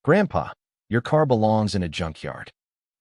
"Grandpa, your car belongs in a junkyard."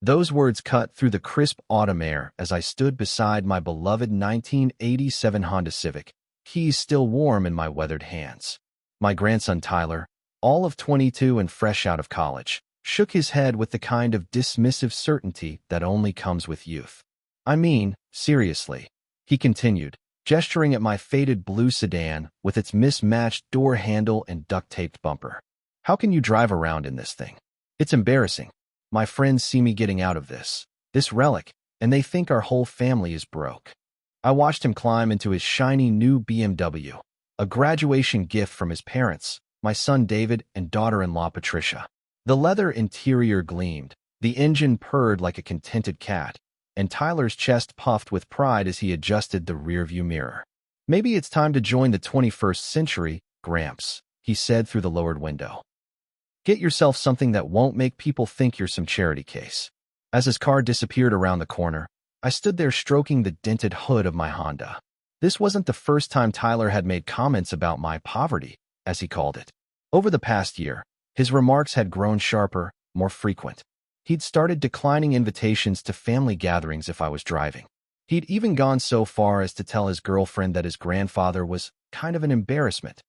Those words cut through the crisp autumn air as I stood beside my beloved 1987 Honda Civic, keys still warm in my weathered hands. My grandson Tyler, all of 22 and fresh out of college, shook his head with the kind of dismissive certainty that only comes with youth. "I mean, seriously," he continued, gesturing at my faded blue sedan with its mismatched door handle and duct-taped bumper. "How can you drive around in this thing? It's embarrassing. My friends see me getting out of this relic, and they think our whole family is broke." I watched him climb into his shiny new BMW, a graduation gift from his parents, my son David and daughter-in-law Patricia. The leather interior gleamed, the engine purred like a contented cat, and Tyler's chest puffed with pride as he adjusted the rearview mirror. "Maybe it's time to join the 21st century, Gramps," he said through the lowered window. "Get yourself something that won't make people think you're some charity case." As his car disappeared around the corner, I stood there stroking the dented hood of my Honda. This wasn't the first time Tyler had made comments about my poverty, as he called it. Over the past year, his remarks had grown sharper, more frequent. He'd started declining invitations to family gatherings if I was driving. He'd even gone so far as to tell his girlfriend that his grandfather was kind of an embarrassment.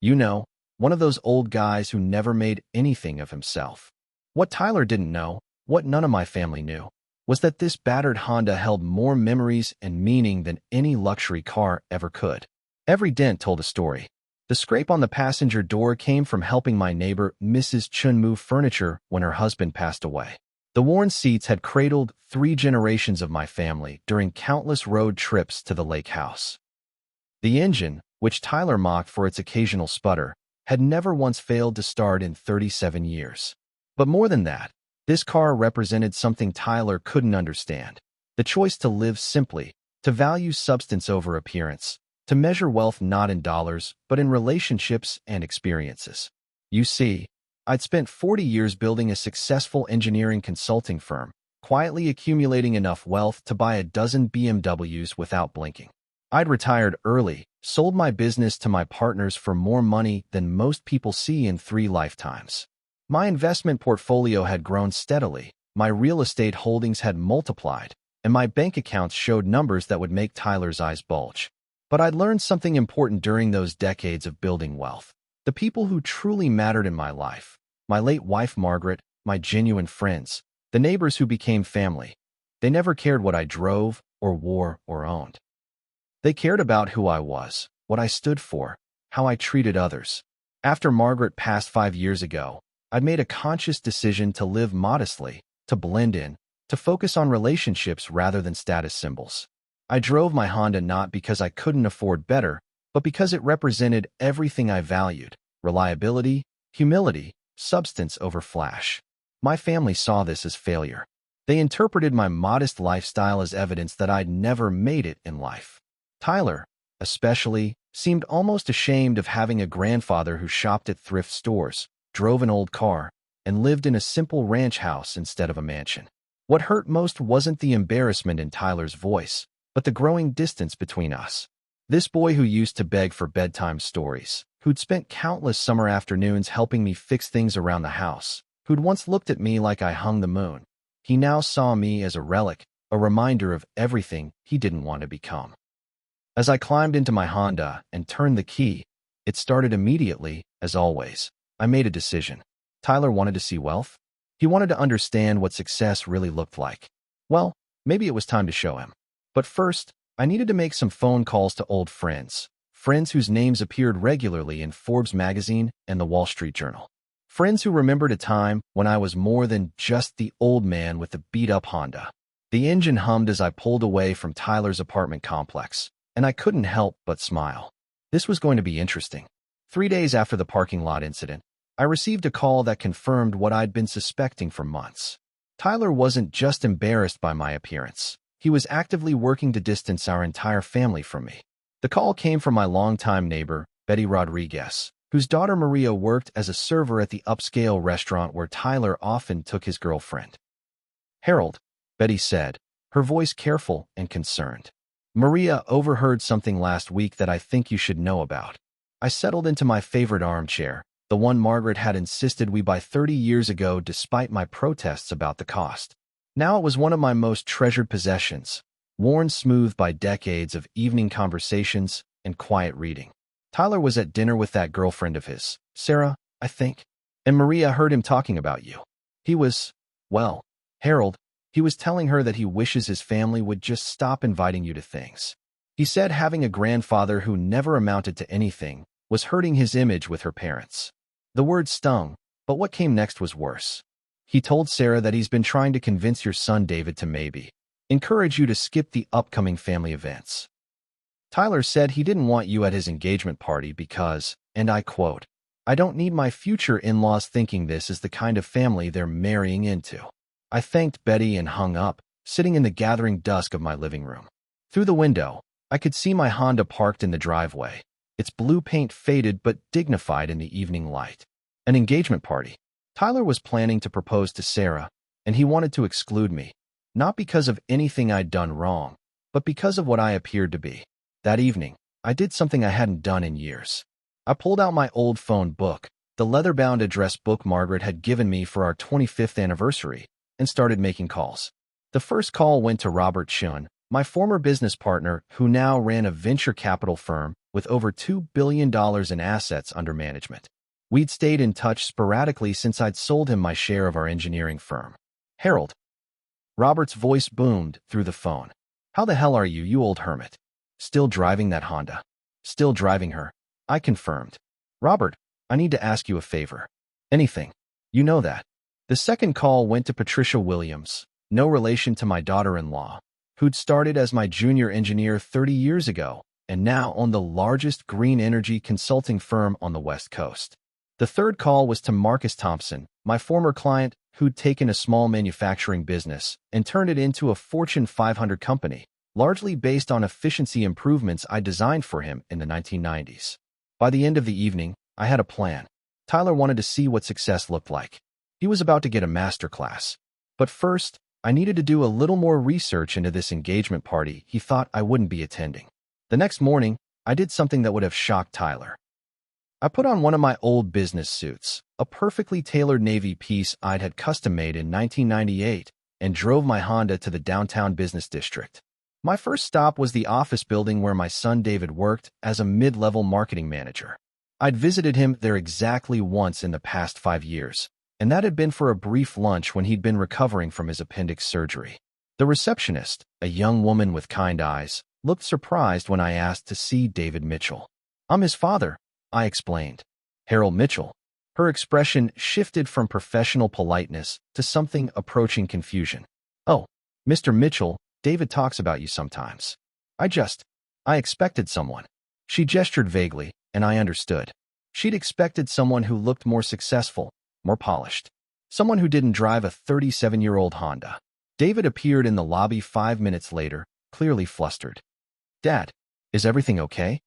You know, one of those old guys who never made anything of himself. What Tyler didn't know, what none of my family knew, was that this battered Honda held more memories and meaning than any luxury car ever could. Every dent told a story. The scrape on the passenger door came from helping my neighbor Mrs. Chun move furniture when her husband passed away. The worn seats had cradled 3 generations of my family during countless road trips to the lake house. The engine, which Tyler mocked for its occasional sputter, had never once failed to start in 37 years. But more than that, this car represented something Tyler couldn't understand. The choice to live simply, to value substance over appearance, to measure wealth not in dollars, but in relationships and experiences. You see, I'd spent 40 years building a successful engineering consulting firm, quietly accumulating enough wealth to buy a dozen BMWs without blinking. I'd retired early, sold my business to my partners for more money than most people see in 3 lifetimes. My investment portfolio had grown steadily, my real estate holdings had multiplied, and my bank accounts showed numbers that would make Tyler's eyes bulge. But I'd learned something important during those decades of building wealth. The people who truly mattered in my life, my late wife Margaret, my genuine friends, the neighbors who became family, they never cared what I drove or wore or owned. They cared about who I was, what I stood for, how I treated others. After Margaret passed 5 years ago, I'd made a conscious decision to live modestly, to blend in, to focus on relationships rather than status symbols. I drove my Honda not because I couldn't afford better, but because it represented everything I valued: reliability, humility, substance over flash. My family saw this as failure. They interpreted my modest lifestyle as evidence that I'd never made it in life. Tyler, especially, seemed almost ashamed of having a grandfather who shopped at thrift stores, drove an old car, and lived in a simple ranch house instead of a mansion. What hurt most wasn't the embarrassment in Tyler's voice, but the growing distance between us. This boy who used to beg for bedtime stories, who'd spent countless summer afternoons helping me fix things around the house, who'd once looked at me like I hung the moon, he now saw me as a relic, a reminder of everything he didn't want to become. As I climbed into my Honda and turned the key, it started immediately, as always. I made a decision. Tyler wanted to see wealth. He wanted to understand what success really looked like. Well, maybe it was time to show him. But first, I needed to make some phone calls to old friends, friends whose names appeared regularly in Forbes magazine and the Wall Street Journal. Friends who remembered a time when I was more than just the old man with the beat-up Honda. The engine hummed as I pulled away from Tyler's apartment complex, and I couldn't help but smile. This was going to be interesting. 3 days after the parking lot incident, I received a call that confirmed what I'd been suspecting for months. Tyler wasn't just embarrassed by my appearance. He was actively working to distance our entire family from me. The call came from my longtime neighbor, Betty Rodriguez, whose daughter Maria worked as a server at the upscale restaurant where Tyler often took his girlfriend. "Harold," Betty said, her voice careful and concerned. "Maria overheard something last week that I think you should know about." I settled into my favorite armchair, the one Margaret had insisted we buy 30 years ago despite my protests about the cost. Now it was one of my most treasured possessions, worn smooth by decades of evening conversations and quiet reading. Tyler was at dinner with that girlfriend of his, Sarah, I think, and Maria heard him talking about you. He was, well, Harold, he was telling her that he wishes his family would just stop inviting you to things. He said having a grandfather who never amounted to anything was hurting his image with her parents. The word stung, but what came next was worse. He told Sarah that he's been trying to convince your son David to maybe encourage you to skip the upcoming family events. Tyler said he didn't want you at his engagement party because, and I quote, "I don't need my future in-laws thinking this is the kind of family they're marrying into." I thanked Betty and hung up, sitting in the gathering dusk of my living room. Through the window, I could see my Honda parked in the driveway, its blue paint faded but dignified in the evening light. An engagement party. Tyler was planning to propose to Sarah, and he wanted to exclude me, not because of anything I'd done wrong, but because of what I appeared to be. That evening, I did something I hadn't done in years. I pulled out my old phone book, the leather-bound address book Margaret had given me for our 25th anniversary, and started making calls. The first call went to Robert Chun, my former business partner who now ran a venture capital firm with over $2 billion in assets under management. We'd stayed in touch sporadically since I'd sold him my share of our engineering firm. "Harold." Robert's voice boomed through the phone. "How the hell are you, you old hermit? Still driving that Honda?" "Still driving her," I confirmed. "Robert, I need to ask you a favor." "Anything. You know that." The second call went to Patricia Williams, no relation to my daughter-in-law, who'd started as my junior engineer 30 years ago and now owned the largest green energy consulting firm on the West Coast. The third call was to Marcus Thompson, my former client who'd taken a small manufacturing business and turned it into a Fortune 500 company, largely based on efficiency improvements I designed for him in the 1990s. By the end of the evening, I had a plan. Tyler wanted to see what success looked like. He was about to get a masterclass. But first, I needed to do a little more research into this engagement party he thought I wouldn't be attending. The next morning, I did something that would have shocked Tyler. I put on one of my old business suits, a perfectly tailored navy piece I'd had custom-made in 1998, and drove my Honda to the downtown business district. My first stop was the office building where my son David worked as a mid-level marketing manager. I'd visited him there exactly once in the past 5 years, and that had been for a brief lunch when he'd been recovering from his appendix surgery. The receptionist, a young woman with kind eyes, looked surprised when I asked to see David Mitchell. "I'm his father," I explained. "Harold Mitchell." Her expression shifted from professional politeness to something approaching confusion. "Oh, Mr. Mitchell, David talks about you sometimes." I expected someone. She gestured vaguely, and I understood. She'd expected someone who looked more successful, more polished. Someone who didn't drive a 37-year-old Honda. David appeared in the lobby 5 minutes later, clearly flustered. "Dad, is everything okay?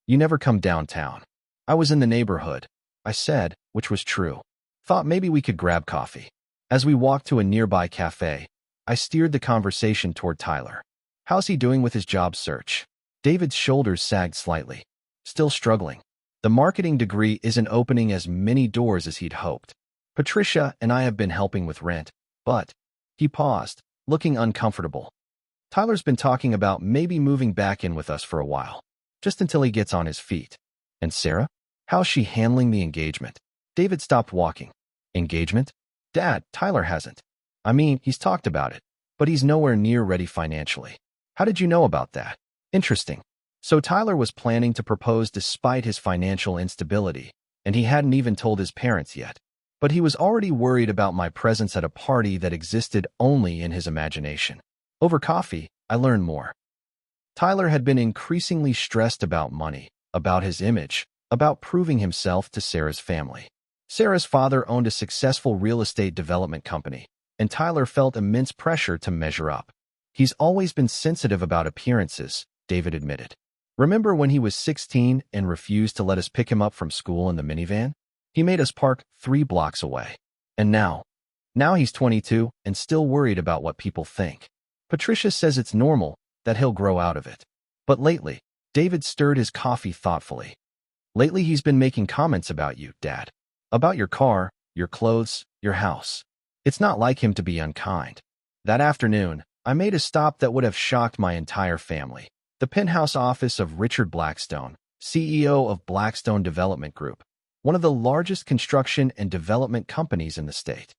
You never come downtown." "I was in the neighborhood," I said, which was true. "Thought maybe we could grab coffee." As we walked to a nearby cafe, I steered the conversation toward Tyler. "How's he doing with his job search?" David's shoulders sagged slightly. "Still struggling. The marketing degree isn't opening as many doors as he'd hoped. Patricia and I have been helping with rent, but..." He paused, looking uncomfortable. "Tyler's been talking about maybe moving back in with us for a while, just until he gets on his feet." "And Sarah? How's she handling the engagement?" David stopped walking. "Engagement? Dad, Tyler hasn't. I mean, he's talked about it, but he's nowhere near ready financially." "How did you know about that?" "Interesting. So Tyler was planning to propose despite his financial instability, and he hadn't even told his parents yet. But he was already worried about my presence at a party that existed only in his imagination." Over coffee, I learned more. Tyler had been increasingly stressed about money, about his image, about proving himself to Sarah's family. Sarah's father owned a successful real estate development company, and Tyler felt immense pressure to measure up. "He's always been sensitive about appearances," David admitted. "Remember when he was 16 and refused to let us pick him up from school in the minivan? He made us park 3 blocks away. And now he's 22 and still worried about what people think. Patricia says it's normal, that he'll grow out of it." But lately, David stirred his coffee thoughtfully. Lately, he's been making comments about you, Dad. About your car, your clothes, your house. It's not like him to be unkind. That afternoon, I made a stop that would have shocked my entire family. The penthouse office of Richard Blackstone, CEO of Blackstone Development Group, one of the largest construction and development companies in the state.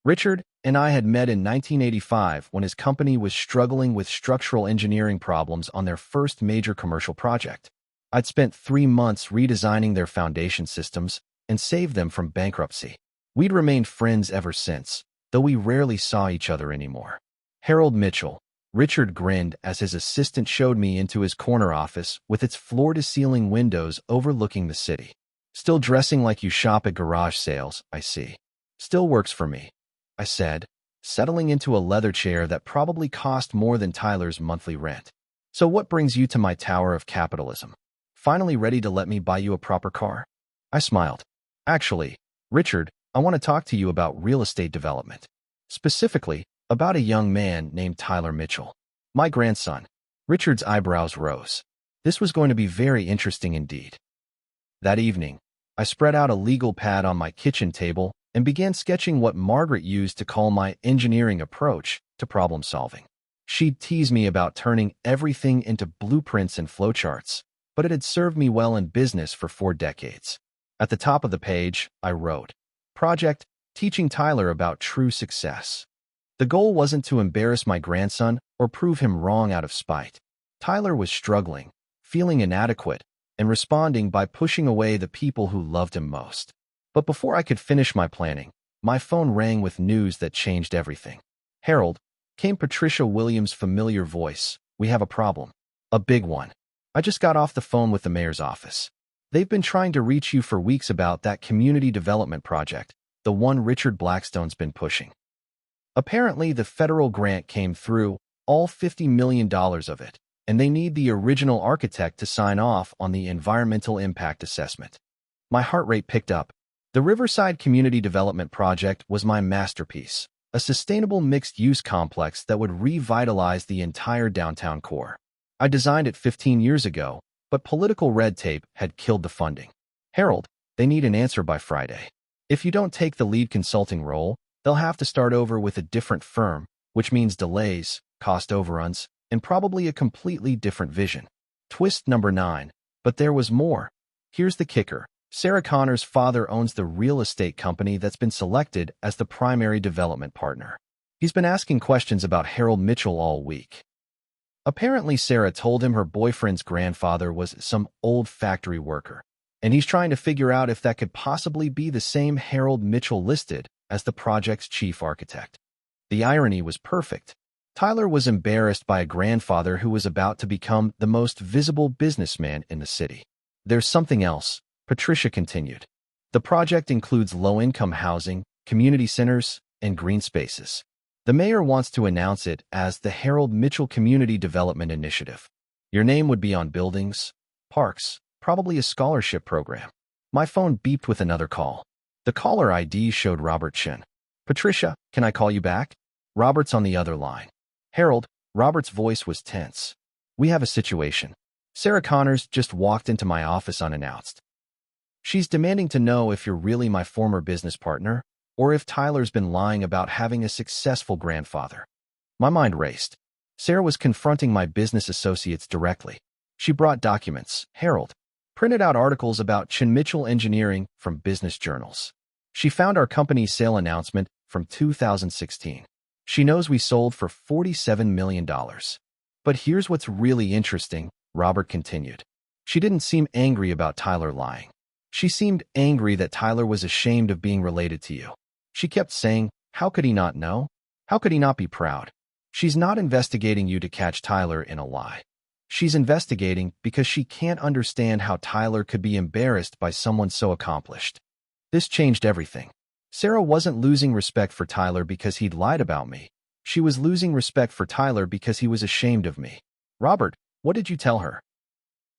Richard and I had met in 1985 when his company was struggling with structural engineering problems on their first major commercial project. I'd spent 3 months redesigning their foundation systems and saved them from bankruptcy. We'd remained friends ever since, though we rarely saw each other anymore. Harold Mitchell. Richard grinned as his assistant showed me into his corner office with its floor-to-ceiling windows overlooking the city. Still dressing like you shop at garage sales, I see. Still works for me, I said, settling into a leather chair that probably cost more than Tyler's monthly rent. So what brings you to my tower of capitalism? Finally ready to let me buy you a proper car? I smiled. Actually, Richard, I want to talk to you about real estate development. Specifically, about a young man named Tyler Mitchell. My grandson. Richard's eyebrows rose. This was going to be very interesting indeed. That evening, I spread out a legal pad on my kitchen table and began sketching what Margaret used to call my engineering approach to problem solving. She'd tease me about turning everything into blueprints and flowcharts, but it had served me well in business for 4 decades. At the top of the page, I wrote, Project, Teaching Tyler About True Success. The goal wasn't to embarrass my grandson or prove him wrong out of spite. Tyler was struggling, feeling inadequate, and responding by pushing away the people who loved him most. But before I could finish my planning, my phone rang with news that changed everything. Harold, came Patricia Williams' familiar voice. We have a problem. A big one. I just got off the phone with the mayor's office. They've been trying to reach you for weeks about that community development project, the one Richard Blackstone's been pushing. Apparently, the federal grant came through, all $50 million of it, and they need the original architect to sign off on the environmental impact assessment. My heart rate picked up. The Riverside Community Development Project was my masterpiece, a sustainable mixed-use complex that would revitalize the entire downtown core. I designed it 15 years ago, but political red tape had killed the funding. Harold, they need an answer by Friday. If you don't take the lead consulting role, they'll have to start over with a different firm, which means delays, cost overruns, and probably a completely different vision. Twist number 9. But there was more. Here's the kicker. Sarah Connor's father owns the real estate company that's been selected as the primary development partner. He's been asking questions about Harold Mitchell all week. Apparently, Sarah told him her boyfriend's grandfather was some old factory worker, and he's trying to figure out if that could possibly be the same Harold Mitchell listed as the project's chief architect. The irony was perfect. Tyler was embarrassed by a grandfather who was about to become the most visible businessman in the city. There's something else, Patricia continued. The project includes low-income housing, community centers, and green spaces. The mayor wants to announce it as the Harold Mitchell Community Development Initiative. Your name would be on buildings, parks, probably a scholarship program. My phone beeped with another call. The caller ID showed Robert Chin. Patricia, can I call you back? Robert's on the other line. Harold, Robert's voice was tense. We have a situation. Sarah Connors just walked into my office unannounced. She's demanding to know if you're really my former business partner, or if Tyler's been lying about having a successful grandfather. My mind raced. Sarah was confronting my business associates directly. She brought documents, Harold, printed out articles about Chin Mitchell Engineering from business journals. She found our company's sale announcement from 2016. She knows we sold for $47 million. But here's what's really interesting, Robert continued. She didn't seem angry about Tyler lying. She seemed angry that Tyler was ashamed of being related to you. She kept saying, how could he not know? How could he not be proud? She's not investigating you to catch Tyler in a lie. She's investigating because she can't understand how Tyler could be embarrassed by someone so accomplished. This changed everything. Sarah wasn't losing respect for Tyler because he'd lied about me. She was losing respect for Tyler because he was ashamed of me. Robert, what did you tell her?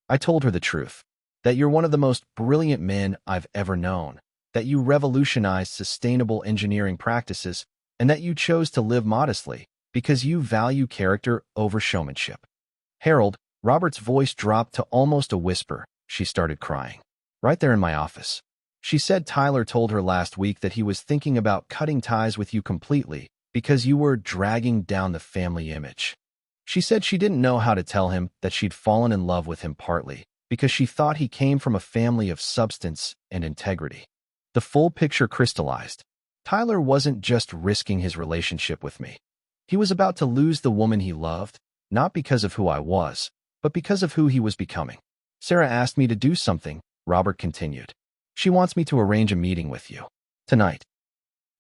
I told her the truth. That you're one of the most brilliant men I've ever known. That you revolutionized sustainable engineering practices, and that you chose to live modestly because you value character over showmanship. Harold, Robert's voice dropped to almost a whisper. She started crying. Right there in my office. She said Tyler told her last week that he was thinking about cutting ties with you completely because you were dragging down the family image. She said she didn't know how to tell him that she'd fallen in love with him partly because she thought he came from a family of substance and integrity. The full picture crystallized. Tyler wasn't just risking his relationship with me. He was about to lose the woman he loved, not because of who I was, but because of who he was becoming. Sarah asked me to do something, Robert continued. She wants me to arrange a meeting with you. Tonight.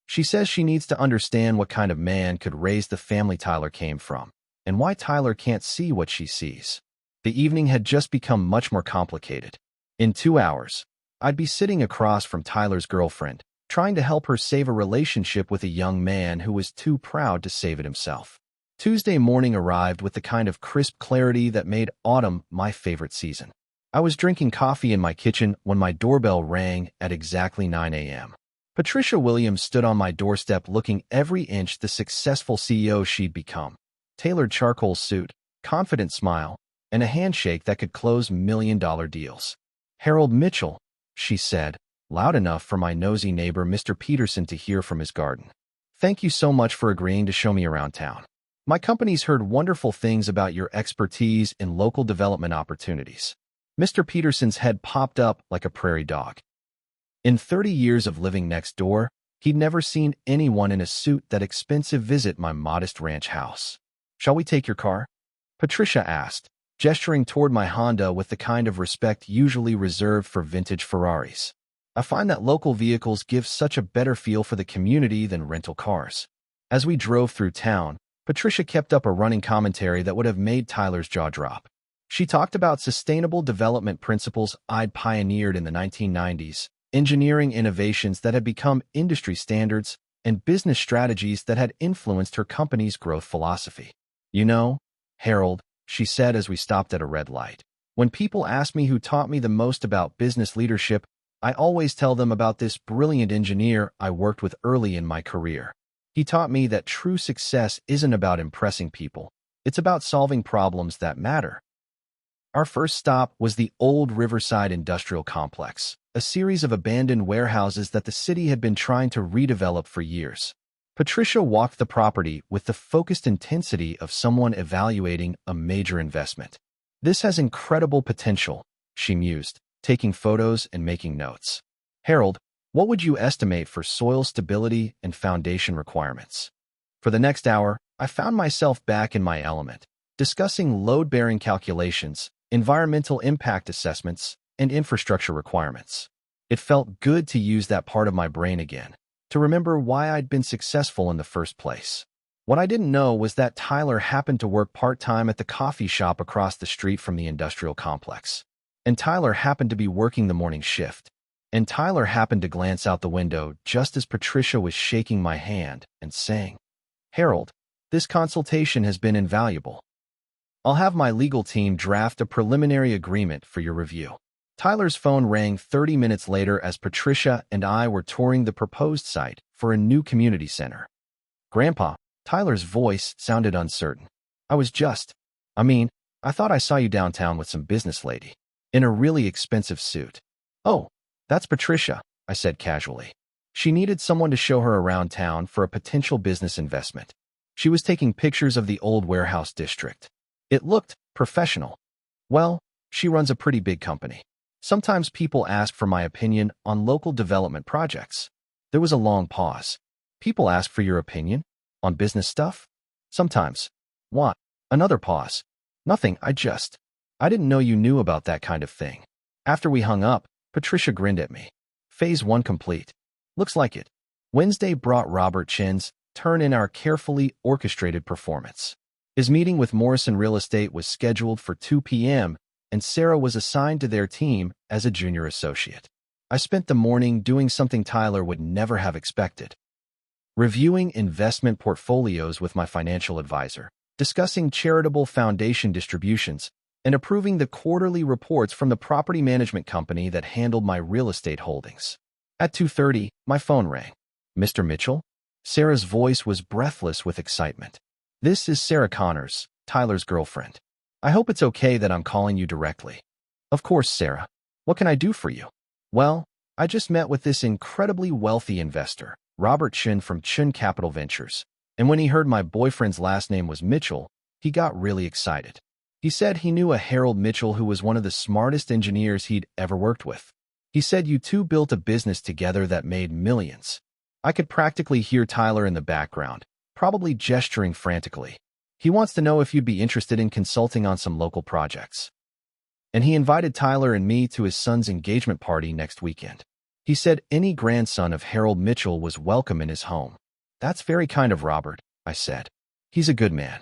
She says she needs to understand what kind of man could raise the family Tyler came from, and why Tyler can't see what she sees. The evening had just become much more complicated. In 2 hours, I'd be sitting across from Tyler's girlfriend, trying to help her save a relationship with a young man who was too proud to save it himself. Tuesday morning arrived with the kind of crisp clarity that made autumn my favorite season. I was drinking coffee in my kitchen when my doorbell rang at exactly 9 a.m. Patricia Williams stood on my doorstep looking every inch the successful CEO she'd become. Tailored charcoal suit, confident smile, and a handshake that could close million-dollar deals. "Harold Mitchell," she said, loud enough for my nosy neighbor Mr. Peterson to hear from his garden. "Thank you so much for agreeing to show me around town. My company's heard wonderful things about your expertise in local development opportunities." Mr. Peterson's head popped up like a prairie dog. In 30 years of living next door, he'd never seen anyone in a suit that expensive visit my modest ranch house. "Shall we take your car?" Patricia asked, gesturing toward my Honda with the kind of respect usually reserved for vintage Ferraris. I find that local vehicles give such a better feel for the community than rental cars. As we drove through town, Patricia kept up a running commentary that would have made Tyler's jaw drop. She talked about sustainable development principles I'd pioneered in the 1990s, engineering innovations that had become industry standards, and business strategies that had influenced her company's growth philosophy. "You know, Harold," she said as we stopped at a red light, "when people ask me who taught me the most about business leadership, I always tell them about this brilliant engineer I worked with early in my career. He taught me that true success isn't about impressing people. It's about solving problems that matter." Our first stop was the old Riverside Industrial Complex, a series of abandoned warehouses that the city had been trying to redevelop for years. Patricia walked the property with the focused intensity of someone evaluating a major investment. "This has incredible potential," she mused, taking photos and making notes. "Harold, what would you estimate for soil stability and foundation requirements?" For the next hour, I found myself back in my element, discussing load-bearing calculations, environmental impact assessments, and infrastructure requirements. It felt good to use that part of my brain again, to remember why I'd been successful in the first place. What I didn't know was that Tyler happened to work part-time at the coffee shop across the street from the industrial complex. And Tyler happened to be working the morning shift. And Tyler happened to glance out the window just as Patricia was shaking my hand and saying, "Harold, this consultation has been invaluable. I'll have my legal team draft a preliminary agreement for your review." Tyler's phone rang 30 minutes later as Patricia and I were touring the proposed site for a new community center. "Grandpa," Tyler's voice sounded uncertain. I thought I saw you downtown with some business lady, in a really expensive suit." "Oh, that's Patricia," I said casually. She needed someone to show her around town for a potential business investment. She was taking pictures of the old warehouse district. It looked professional. "Well, she runs a pretty big company. Sometimes people ask for my opinion on local development projects." There was a long pause. "People ask for your opinion? On business stuff?" "Sometimes." "What?" Another pause. "Nothing, I didn't know you knew about that kind of thing." After we hung up, Patricia grinned at me. "Phase 1 complete. Looks like it." Wednesday brought Robert Chin's turn in our carefully orchestrated performance. His meeting with Morrison Real Estate was scheduled for 2 p.m., and Sarah was assigned to their team as a junior associate. I spent the morning doing something Tyler would never have expected. Reviewing investment portfolios with my financial advisor, discussing charitable foundation distributions, and approving the quarterly reports from the property management company that handled my real estate holdings. At 2:30, my phone rang. "Mr. Mitchell?" Sarah's voice was breathless with excitement. "This is Sarah Connors, Tyler's girlfriend. I hope it's okay that I'm calling you directly." "Of course, Sarah. What can I do for you?" Well, I just met with this incredibly wealthy investor, Robert Chin from Chin Capital Ventures, and when he heard my boyfriend's last name was Mitchell, he got really excited. He said he knew a Harold Mitchell who was one of the smartest engineers he'd ever worked with. He said you two built a business together that made millions. I could practically hear Tyler in the background, probably gesturing frantically. He wants to know if you'd be interested in consulting on some local projects. And he invited Tyler and me to his son's engagement party next weekend. He said any grandson of Harold Mitchell was welcome in his home. That's very kind of Robert, I said. He's a good man.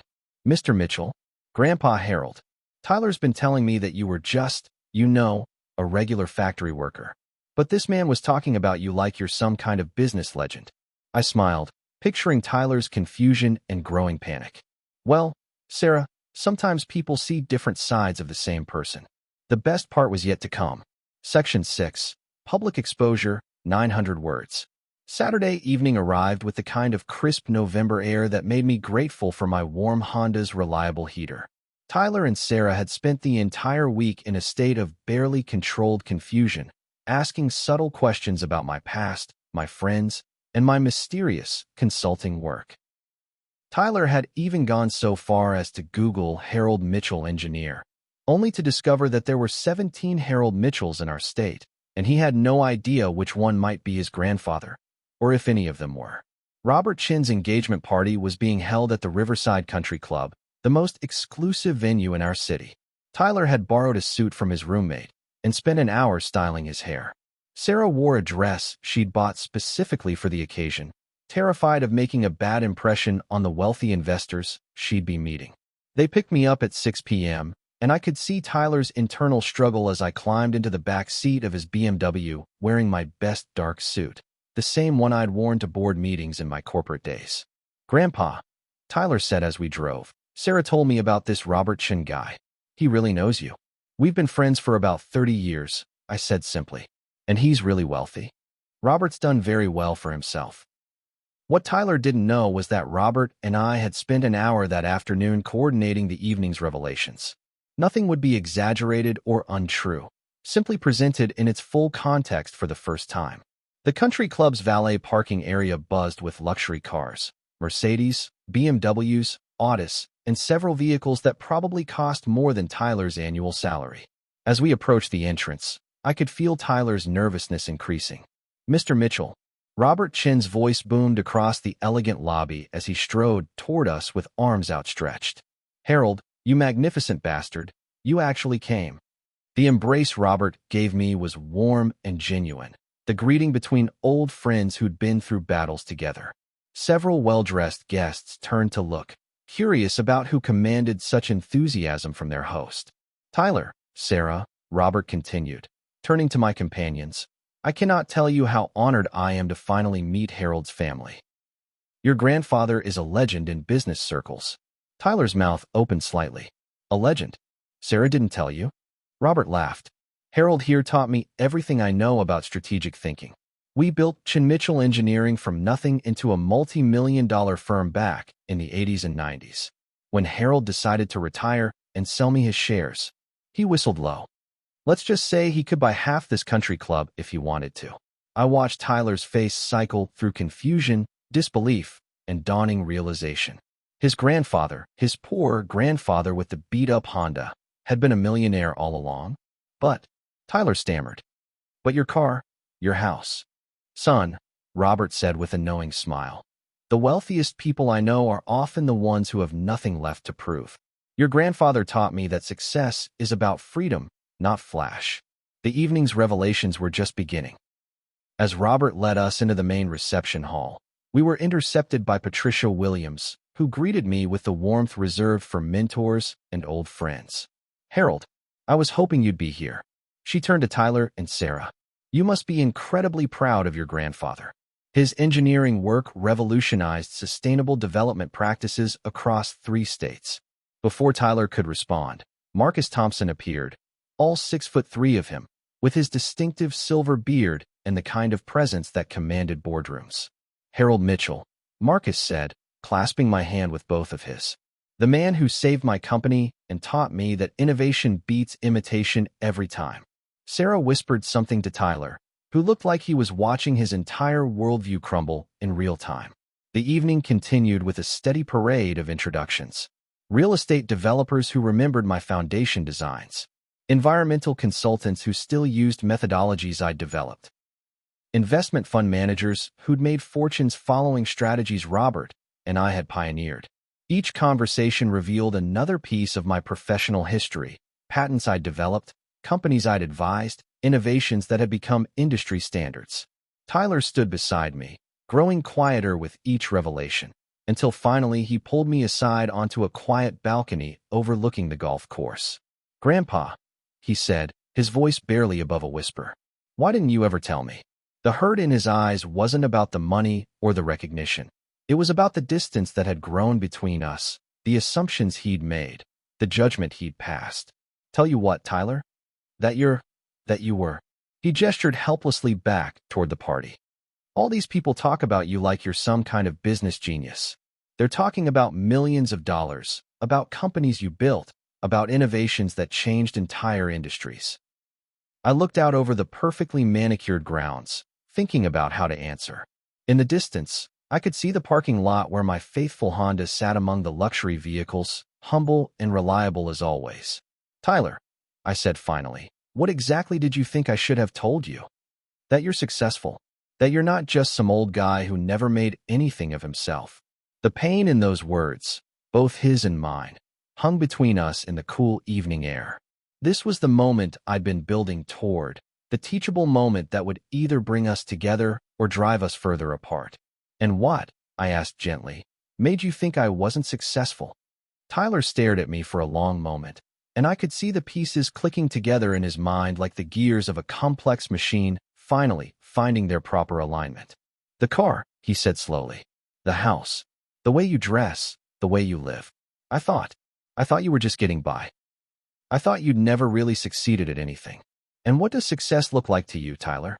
Mr. Mitchell, Grandpa Harold, Tyler's been telling me that you were just, a regular factory worker. But this man was talking about you like you're some kind of business legend. I smiled, picturing Tyler's confusion and growing panic. Well, Sarah, sometimes people see different sides of the same person. The best part was yet to come. Section 6. Public exposure, 900 words. Saturday evening arrived with the kind of crisp November air that made me grateful for my warm Honda's reliable heater. Tyler and Sarah had spent the entire week in a state of barely controlled confusion, asking subtle questions about my past, my friends, and my mysterious consulting work. Tyler had even gone so far as to Google Harold Mitchell engineer, only to discover that there were 17 Harold Mitchells in our state, and he had no idea which one might be his grandfather, or if any of them were. Robert Chin's engagement party was being held at the Riverside Country Club, the most exclusive venue in our city. Tyler had borrowed a suit from his roommate and spent an hour styling his hair. Sarah wore a dress she'd bought specifically for the occasion, terrified of making a bad impression on the wealthy investors she'd be meeting. They picked me up at 6 p.m., and I could see Tyler's internal struggle as I climbed into the back seat of his BMW wearing my best dark suit, the same one I'd worn to board meetings in my corporate days. Grandpa, Tyler said as we drove, Sarah told me about this Robert Chin guy. He really knows you. We've been friends for about 30 years, I said simply. And he's really wealthy. Robert's done very well for himself. What Tyler didn't know was that Robert and I had spent an hour that afternoon coordinating the evening's revelations. Nothing would be exaggerated or untrue, simply presented in its full context for the first time. The country club's valet parking area buzzed with luxury cars, Mercedes, BMWs, Audis, and several vehicles that probably cost more than Tyler's annual salary. As we approached the entrance, I could feel Tyler's nervousness increasing. Mr. Mitchell, Robert Chin's voice boomed across the elegant lobby as he strode toward us with arms outstretched. Harold, you magnificent bastard, you actually came. The embrace Robert gave me was warm and genuine, the greeting between old friends who'd been through battles together. Several well-dressed guests turned to look, curious about who commanded such enthusiasm from their host. Tyler, Sarah, Robert continued, turning to my companions, I cannot tell you how honored I am to finally meet Harold's family. Your grandfather is a legend in business circles. Tyler's mouth opened slightly. A legend? Sarah didn't tell you? Robert laughed. Harold here taught me everything I know about strategic thinking. We built Chin Mitchell Engineering from nothing into a multi-million-dollar firm back in the 80s and 90s. When Harold decided to retire and sell me his shares, he whistled low. Let's just say he could buy half this country club if he wanted to. I watched Tyler's face cycle through confusion, disbelief, and dawning realization. His grandfather, his poor grandfather with the beat-up Honda, had been a millionaire all along. But, Tyler stammered. But your car, your house. Son, Robert said with a knowing smile. The wealthiest people I know are often the ones who have nothing left to prove. Your grandfather taught me that success is about freedom, not flash. The evening's revelations were just beginning. As Robert led us into the main reception hall, we were intercepted by Patricia Williams, who greeted me with the warmth reserved for mentors and old friends. Harold, I was hoping you'd be here. She turned to Tyler and Sarah. You must be incredibly proud of your grandfather. His engineering work revolutionized sustainable development practices across 3 states. Before Tyler could respond, Marcus Thompson appeared, all 6'3" of him, with his distinctive silver beard and the kind of presence that commanded boardrooms. Harold Mitchell, Marcus said, clasping my hand with both of his. The man who saved my company and taught me that innovation beats imitation every time. Sarah whispered something to Tyler, who looked like he was watching his entire worldview crumble in real time. The evening continued with a steady parade of introductions. Real estate developers who remembered my foundation designs. Environmental consultants who still used methodologies I'd developed. Investment fund managers who'd made fortunes following strategies Robert and I had pioneered. Each conversation revealed another piece of my professional history, patents I'd developed, companies I'd advised, innovations that had become industry standards. Tyler stood beside me, growing quieter with each revelation, until finally he pulled me aside onto a quiet balcony overlooking the golf course. "Grandpa," he said, his voice barely above a whisper, "why didn't you ever tell me?" The hurt in his eyes wasn't about the money or the recognition. It was about the distance that had grown between us, the assumptions he'd made, the judgment he'd passed. "Tell you what, Tyler? That you were." He gestured helplessly back toward the party. "All these people talk about you like you're some kind of business genius. They're talking about millions of dollars, about companies you built, about innovations that changed entire industries." I looked out over the perfectly manicured grounds, thinking about how to answer. In the distance, I could see the parking lot where my faithful Honda sat among the luxury vehicles, humble and reliable as always. "Tyler," I said finally, "what exactly did you think I should have told you? That you're successful. That you're not just some old guy who never made anything of himself." The pain in those words, both his and mine, hung between us in the cool evening air. This was the moment I'd been building toward, the teachable moment that would either bring us together or drive us further apart. "And what," I asked gently, "made you think I wasn't successful?" Tyler stared at me for a long moment, and I could see the pieces clicking together in his mind like the gears of a complex machine finally finding their proper alignment. "The car," he said slowly. "The house. The way you dress. The way you live. I thought you were just getting by. I thought you'd never really succeeded at anything. And what does success look like to you, Tyler?"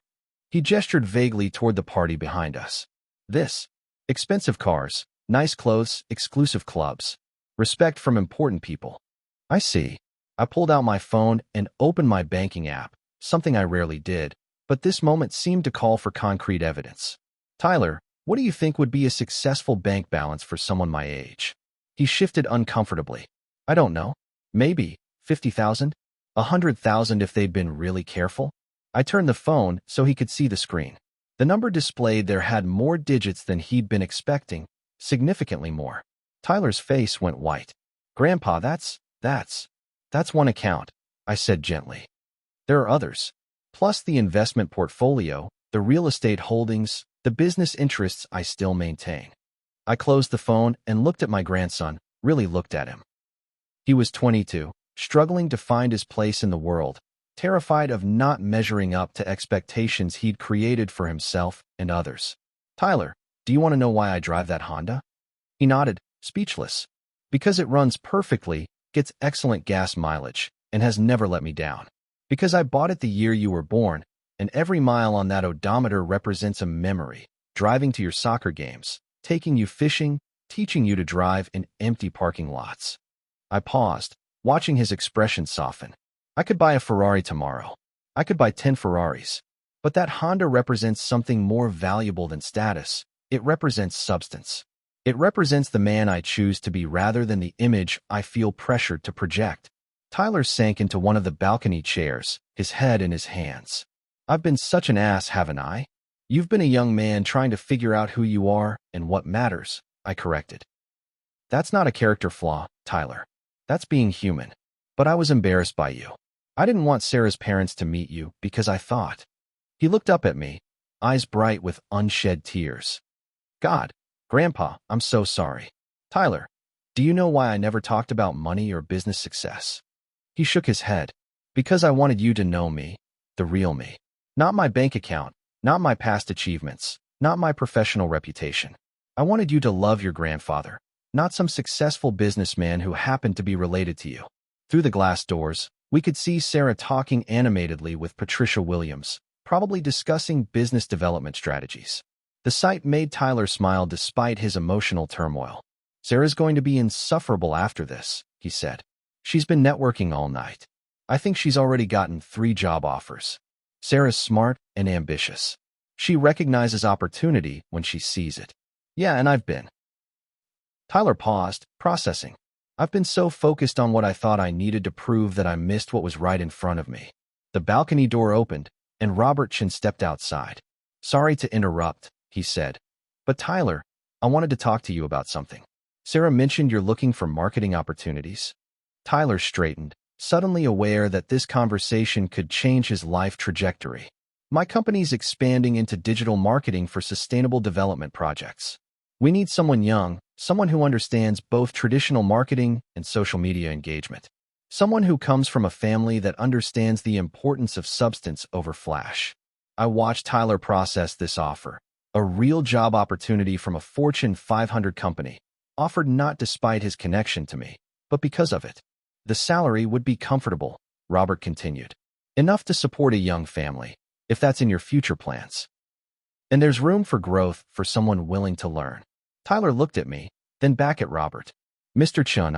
He gestured vaguely toward the party behind us. "This. Expensive cars, nice clothes, exclusive clubs. Respect from important people." "I see." I pulled out my phone and opened my banking app, something I rarely did, but this moment seemed to call for concrete evidence. "Tyler, what do you think would be a successful bank balance for someone my age?" He shifted uncomfortably. "I don't know. Maybe 50,000? 100,000 if they'd been really careful?" I turned the phone so he could see the screen. The number displayed there had more digits than he'd been expecting, significantly more. Tyler's face went white. "Grandpa, that's one account," I said gently. "There are others. Plus the investment portfolio, the real estate holdings, the business interests I still maintain." I closed the phone and looked at my grandson, really looked at him. He was 22, struggling to find his place in the world, terrified of not measuring up to expectations he'd created for himself and others. "Tyler, do you want to know why I drive that Honda?" He nodded, speechless. "Because it runs perfectly, gets excellent gas mileage, and has never let me down. Because I bought it the year you were born, and every mile on that odometer represents a memory, driving to your soccer games, taking you fishing, teaching you to drive in empty parking lots." I paused, watching his expression soften. I could buy a Ferrari tomorrow. I could buy 10 Ferraris. But that Honda represents something more valuable than status. It represents substance. It represents the man I choose to be rather than the image I feel pressured to project. Tyler sank into one of the balcony chairs, his head in his hands. "I've been such an ass, haven't I?" "You've been a young man trying to figure out who you are and what matters," I corrected. "That's not a character flaw, Tyler. That's being human. But I was embarrassed by you. I didn't want Sarah's parents to meet you because I thought." He looked up at me, eyes bright with unshed tears. "God, Grandpa, I'm so sorry. Tyler, do you know why I never talked about money or business success?" He shook his head. "Because I wanted you to know me, the real me. Not my bank account, not my past achievements, not my professional reputation. I wanted you to love your grandfather, not some successful businessman who happened to be related to you." Through the glass doors, we could see Sarah talking animatedly with Patricia Williams, probably discussing business development strategies. The sight made Tyler smile despite his emotional turmoil. "Sarah's going to be insufferable after this," he said. "She's been networking all night." I think she's already gotten 3 job offers. Sarah's smart and ambitious. She recognizes opportunity when she sees it. Yeah, and I've been. Tyler paused, processing. I've been so focused on what I thought I needed to prove that I missed what was right in front of me. The balcony door opened, and Robert Chin stepped outside. Sorry to interrupt, he said. But Tyler, I wanted to talk to you about something. Sarah mentioned you're looking for marketing opportunities. Tyler straightened, suddenly aware that this conversation could change his life trajectory. My company's expanding into digital marketing for sustainable development projects. We need someone young, someone who understands both traditional marketing and social media engagement. Someone who comes from a family that understands the importance of substance over flash. I watched Tyler process this offer, a real job opportunity from a Fortune 500 company, offered not despite his connection to me, but because of it. The salary would be comfortable, Robert continued. Enough to support a young family, if that's in your future plans. And there's room for growth for someone willing to learn. Tyler looked at me, then back at Robert. Mr. Chun,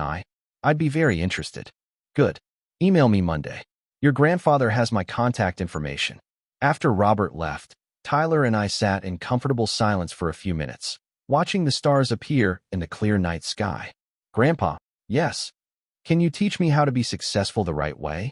I'd be very interested. Good. Email me Monday. Your grandfather has my contact information. After Robert left, Tyler and I sat in comfortable silence for a few minutes, watching the stars appear in the clear night sky. Grandpa, yes. Can you teach me how to be successful the right way?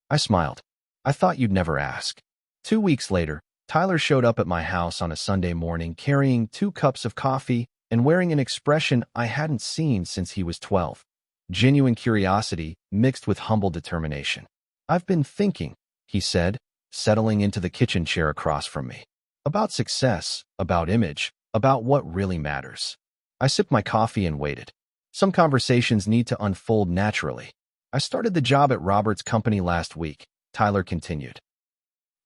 I smiled. I thought you'd never ask. 2 weeks later, Tyler showed up at my house on a Sunday morning carrying 2 cups of coffee and wearing an expression I hadn't seen since he was 12. Genuine curiosity mixed with humble determination. I've been thinking, he said, settling into the kitchen chair across from me. About success, about image, about what really matters. I sipped my coffee and waited. Some conversations need to unfold naturally. I started the job at Robert's company last week, Tyler continued.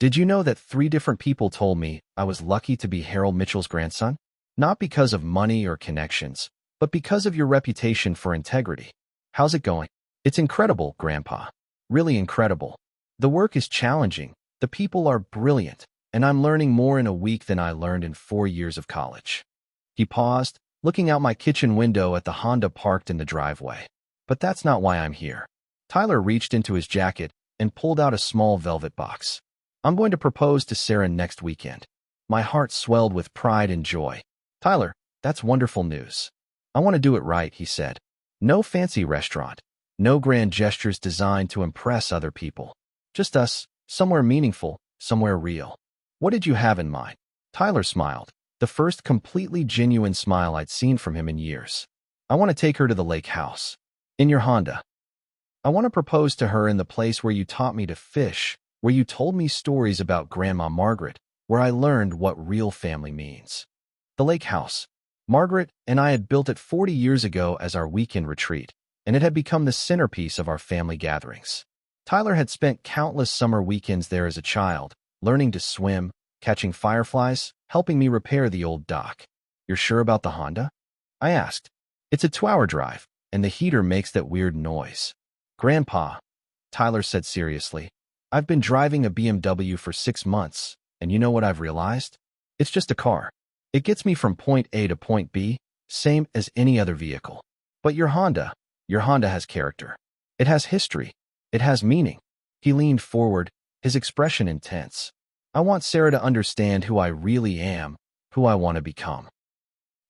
Did you know that 3 different people told me I was lucky to be Harold Mitchell's grandson? Not because of money or connections, but because of your reputation for integrity. How's it going? It's incredible, Grandpa. Really incredible. The work is challenging, the people are brilliant, and I'm learning more in a week than I learned in 4 years of college. He paused, looking out my kitchen window at the Honda parked in the driveway. But that's not why I'm here. Tyler reached into his jacket and pulled out a small velvet box. I'm going to propose to Sarah next weekend. My heart swelled with pride and joy. Tyler, that's wonderful news. I want to do it right, he said. No fancy restaurant. No grand gestures designed to impress other people. Just us, somewhere meaningful, somewhere real. What did you have in mind? Tyler smiled, the first completely genuine smile I'd seen from him in years. I want to take her to the lake house. In your Honda. I want to propose to her in the place where you taught me to fish, where you told me stories about Grandma Margaret, where I learned what real family means. The lake house. Margaret and I had built it 40 years ago as our weekend retreat, and it had become the centerpiece of our family gatherings. Tyler had spent countless summer weekends there as a child, learning to swim, catching fireflies, helping me repair the old dock. You're sure about the Honda? I asked. It's a 2-hour drive, and the heater makes that weird noise. Grandpa, Tyler said seriously, I've been driving a BMW for 6 months, and you know what I've realized? It's just a car. It gets me from point A to point B, same as any other vehicle. But your Honda has character. It has history. It has meaning. He leaned forward, his expression intense. I want Sarah to understand who I really am, who I want to become.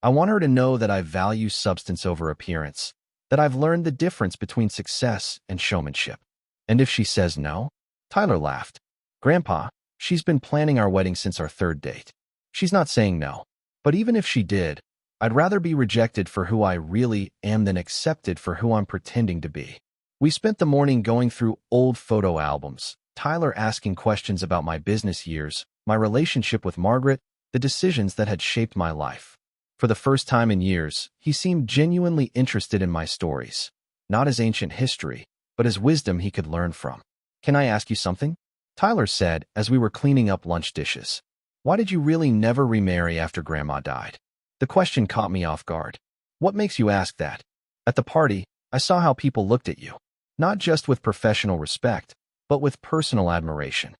I want her to know that I value substance over appearance, that I've learned the difference between success and showmanship. And if she says no? Tyler laughed. Grandpa, she's been planning our wedding since our 3rd date. She's not saying no. But even if she did, I'd rather be rejected for who I really am than accepted for who I'm pretending to be. We spent the morning going through old photo albums, Tyler asking questions about my business years, my relationship with Margaret, the decisions that had shaped my life. For the first time in years, he seemed genuinely interested in my stories, not as ancient history, but as wisdom he could learn from. Can I ask you something? Tyler said as we were cleaning up lunch dishes. Why did you really never remarry after Grandma died? The question caught me off guard. What makes you ask that? At the party, I saw how people looked at you, not just with professional respect, but with personal admiration.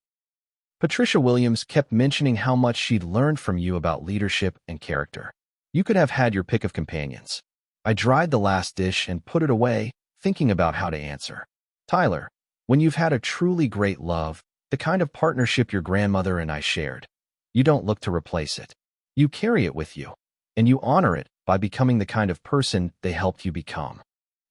Patricia Williams kept mentioning how much she'd learned from you about leadership and character. You could have had your pick of companions. I dried the last dish and put it away, thinking about how to answer. Tyler, When you've had a truly great love, the kind of partnership your grandmother and I shared, you don't look to replace it. You carry it with you, and you honor it by becoming the kind of person they helped you become.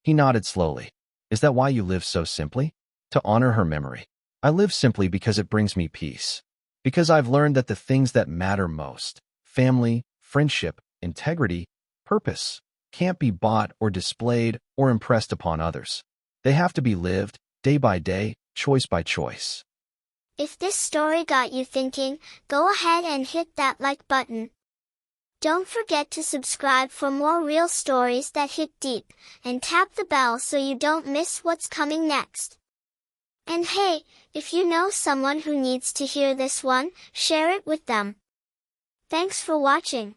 He nodded slowly. Is that why you live so simply? To honor her memory. I live simply because it brings me peace. Because I've learned that the things that matter most, family, friendship, integrity, purpose, can't be bought or displayed or impressed upon others. They have to be lived, day by day, choice by choice. If this story got you thinking, go ahead and hit that like button. Don't forget to subscribe for more real stories that hit deep, and tap the bell so you don't miss what's coming next. And hey, if you know someone who needs to hear this one, share it with them. Thanks for watching.